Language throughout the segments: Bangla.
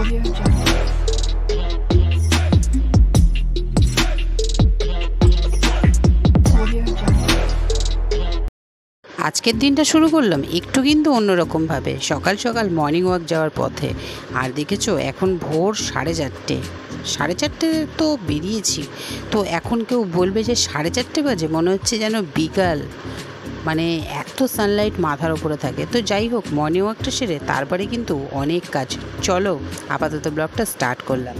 আজকের দিনটা শুরু করলাম একটু কিন্তু অন্যরকমভাবে, সকাল সকাল মর্নিং ওয়াক যাওয়ার পথে। আর দেখেছো এখন ভোর 4:30, 4:30 তো বেরিয়েছি, তো এখন কেউ বলবে যে 4:30 বাজে, মনে হচ্ছে যেন বিকাল, মানে এত সানলাইট মাথার উপরে থাকে। তো যাই হোক, মর্নিং ওয়াকটা সেরে তারপরে কিন্তু অনেক কাজ। চলো আপাতত ব্লগটা স্টার্ট করলাম।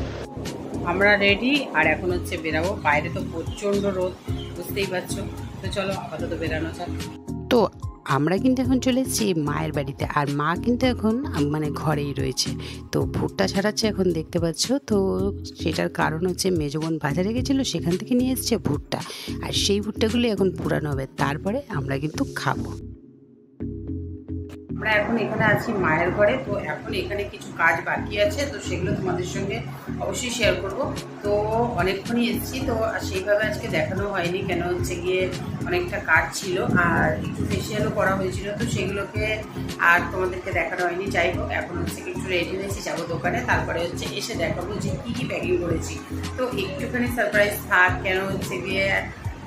আমরা রেডি, আর এখন হচ্ছে বেরাবো। বাইরে তো প্রচণ্ড রোদ, বুঝতেই পারছো। তো চলো আপাতত বেরানো যাক। তো আমরা কিন্তু এখন চলে এসেছি মায়ের বাড়িতে, আর মা কিন্তু এখন মানে ঘরেই রয়েছে। তো ভুট্টা ছাড়াচ্ছে এখন, দেখতে পাচ্ছ। তো সেটার কারণ হচ্ছে মেজো বোন বাজারে গেছিলো, সেখান থেকে নিয়ে এসছে ভুট্টা, আর সেই ভুট্টাগুলি এখন পুরানো হবে, তারপরে আমরা কিন্তু খাবো। আমরা এখন এখানে আছি মায়ের ঘরে। তো এখন এখানে কিছু কাজ বাকি আছে, তো সেগুলো তোমাদের সঙ্গে অবশ্যই শেয়ার করব। তো অনেকক্ষণই এসেছি, তো সেইভাবে আজকে দেখানো হয়নি, কেন হচ্ছে গিয়ে অনেকটা কাজ ছিল, আর একটু ফেসিয়ালও করা হয়েছিল, তো সেগুলোকে আর তোমাদেরকে দেখানো হয়নি। যাই হোক, এখন হচ্ছে একটু রেডি হয়েছি, যাবো দোকানে, তারপরে হচ্ছে এসে দেখাবো যে কী কী প্যাকিং করেছি। তো একটুখানি সারপ্রাইজ থাক, কেন হচ্ছে গিয়ে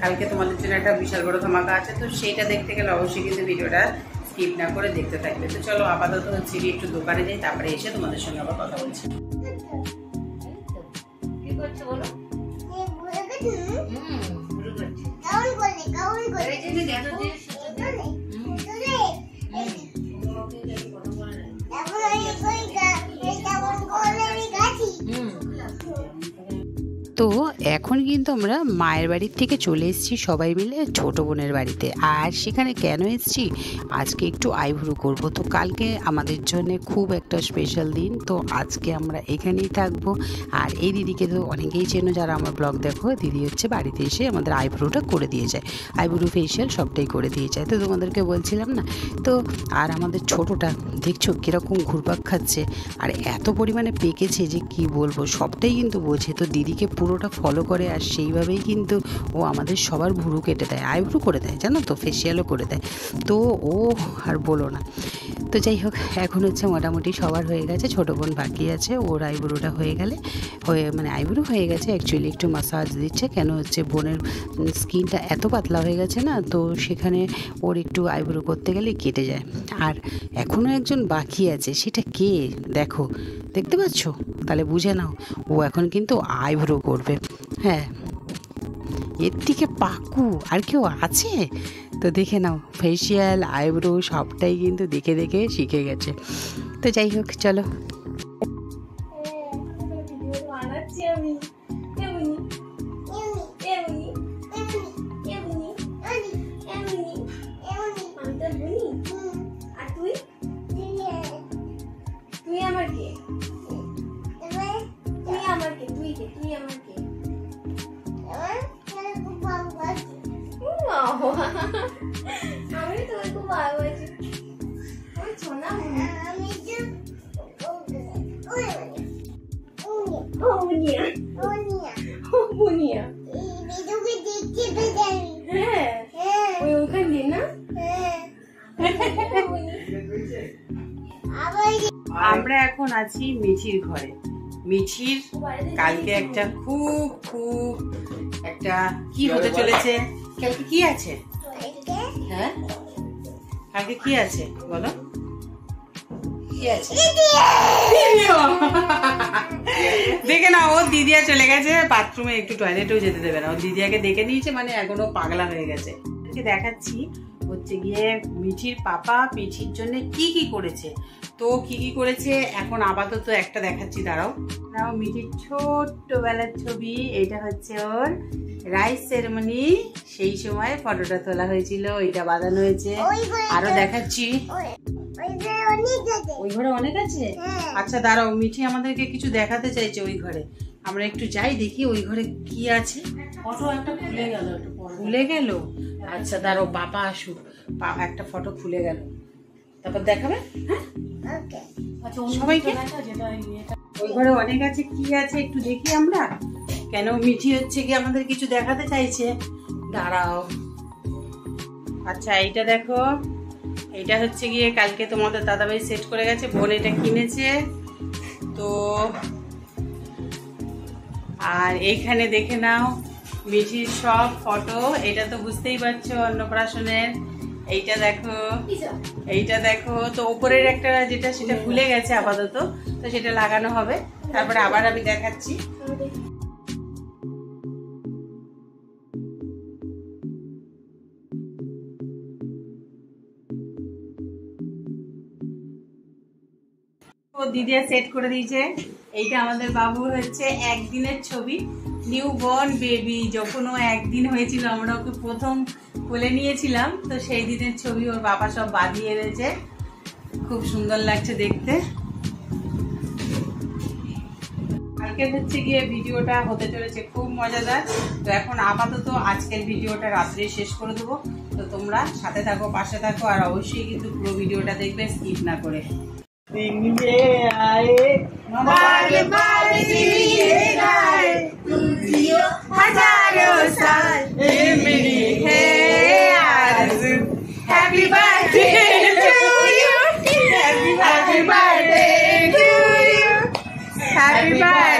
কালকে তোমাদের জন্য একটা বিশাল বড় ধামাকা আছে, তো সেইটা দেখতে গেলে অবশ্যই কিন্তু ভিডিওটা স্কিপ না করে দেখতে থাকবে। তো চলো আপাতত হচ্ছে একটু দোকানে যাই, তারপরে এসে তোমাদের সঙ্গে আবার কথা বলছি। তো এখন কিন্তু আমরা মায়ের বাড়ির থেকে চলে এসেছি সবাই মিলে ছোটো বোনের বাড়িতে। আর সেখানে কেন এসেছি, আজকে একটু আইব্রো করব। তো কালকে আমাদের জন্য খুব একটা স্পেশাল দিন, তো আজকে আমরা এখানেই থাকবো। আর এই দিদিকে তো অনেকেই চেনো, যারা আমার ব্লগ দেখো। দিদি হচ্ছে বাড়িতে এসে আমাদের আইব্রোটা করে দিয়ে যায়, আইব্রো ফেসিয়াল সবটাই করে দিয়ে যায়। তো তোমাদেরকে বলছিলাম না। তো আর আমাদের ছোটোটা দেখছো কীরকম ঘুরপাক খাচ্ছে, আর এত পরিমাণে পেকেছে যে কি বলবো, সবটাই কিন্তু বোঝে। তো দিদিকে পুরোটা ফলো করে, আর সেইভাবেই কিন্তু ও আমাদের সবার ভুরু কেটে দেয়, আইব্রো করে দেয়, জানো তো, ফেসিয়ালও করে দেয়। তো ও আর বলো না। তো যাই হোক, এখন হচ্ছে মোটামুটি সবার হয়ে গেছে, ছোটো বোন বাকি আছে, ওর আইব্রোটা মানে আইব্রো হয়ে গেছে। অ্যাকচুয়ালি একটু মাসাজ দিচ্ছে, কেন হচ্ছে বোনের স্কিনটা এত পাতলা হয়ে গেছে না, তো সেখানে ওর একটু আইব্রো করতে গেলে কেটে যায়। আর এখনও একজন বাকি আছে, সেটা কে দেখো, দেখতে পাচ্ছ, তাহলে বুঝে নাও ও এখন কিন্তু আইব্রো করবে। হ্যাঁ, এর থেকে পাকু আর কেউ আছে? তো দেখে নাও, ফেসিয়াল আইব্রো সবটাই কিন্তু দেখে দেখে শিখে গেছে। তো যাই হোক, চলো। আমি তোমাকে খুব ভালোবাসি। আমি সোনা আমরা এখন আছি মিঠির ঘরে। মিঠির কালকে একটা খুব একটা কি হতে চলেছে। কালকে কি আছে? হ্যাঁ, কালকে কি আছে বলো, কি আছে? দেখে না, ও দিদিয়া চলে গেছে বাথরুমে, একটু টয়লেটেও যেতে দেবে না। ও দিদিয়াকে দেখে নিয়েছে, মানে এখনো পাগলা হয়ে গেছে। দেখাচ্ছি হচ্ছে গিয়ে মিঠির পাপা মিঠির জন্য কি কি করেছে। তো কি কি করেছে এখন আপাতত একটা দেখাচ্ছি, দাঁড়াও। মিঠির ছোট্টবেলার ছবি, এটা হচ্ছে ওর রাইস সেরেমনি, সেই সময় ফটোটা তোলা হয়েছিল, এটা বাঁধানো হয়েছে। আরো দেখাচ্ছি, ওই ঘরে অনেক আছে। আচ্ছা দাঁড়াও, মিঠি আমাদেরকে কিছু দেখাতে চাইছে ওই ঘরে, আমরা একটু যাই দেখি ওই ঘরে কি আছে। ফটো একটা খুলে গেল। আচ্ছা দাঁড়াও, পাপা আসুক, একটা ফটো খুলে গেল, তারপর দেখাবে। হ্যাঁ, আচ্ছা সবাইকে ওই ঘরে অনেক আছে, কি আছে একটু দেখি আমরা। কেন মিঠি হচ্ছে কি আমাদের কিছু দেখাতে চাইছে, দাঁড়াও। আচ্ছা এইটা দেখো, এইটা হচ্ছে গিয়ে কালকে তোমাদের দাদাভাই সেট করে গেছে, বোন এটা কিনেছে। তো আর এইখানে দেখে নাও মিঠির সব ফটো। এটা তো বুঝতেই পারছো অন্নপ্রাশনের। এইটা দেখো, এইটা দেখো। তো উপরের একটা যেটা সেটা ভুলে গেছে আপাতত, তো সেটা লাগানো হবে, তারপরে আবার আমি দেখাচ্ছি। দিদিয়া সেট করে দিয়েছে। এইটা আমাদের বাবুর হচ্ছে একদিনের ছবি, নিউ বর্ন বেবি। যখন ও একদিন হয়েছিল আমরা ওকে প্রথম কোলে নিয়েছিলাম, তো সেই দিনের ছবি ওর বাবা সব বাঁধিয়ে এনেছে। খুব সুন্দর লাগছে দেখতে। কালকে হচ্ছে গিয়ে ভিডিওটা হতে চলেছে খুব মজাদার। তো এখন আপাতত আজকের ভিডিওটা রাত্রে শেষ করে দেবো। তো তোমরা সাথে থাকো, পাশে থাকো, আর অবশ্যই কিন্তু পুরো ভিডিওটা দেখবে, স্কিপ না করে। Happy birthday to you. Happy birthday to you. Happy birthday.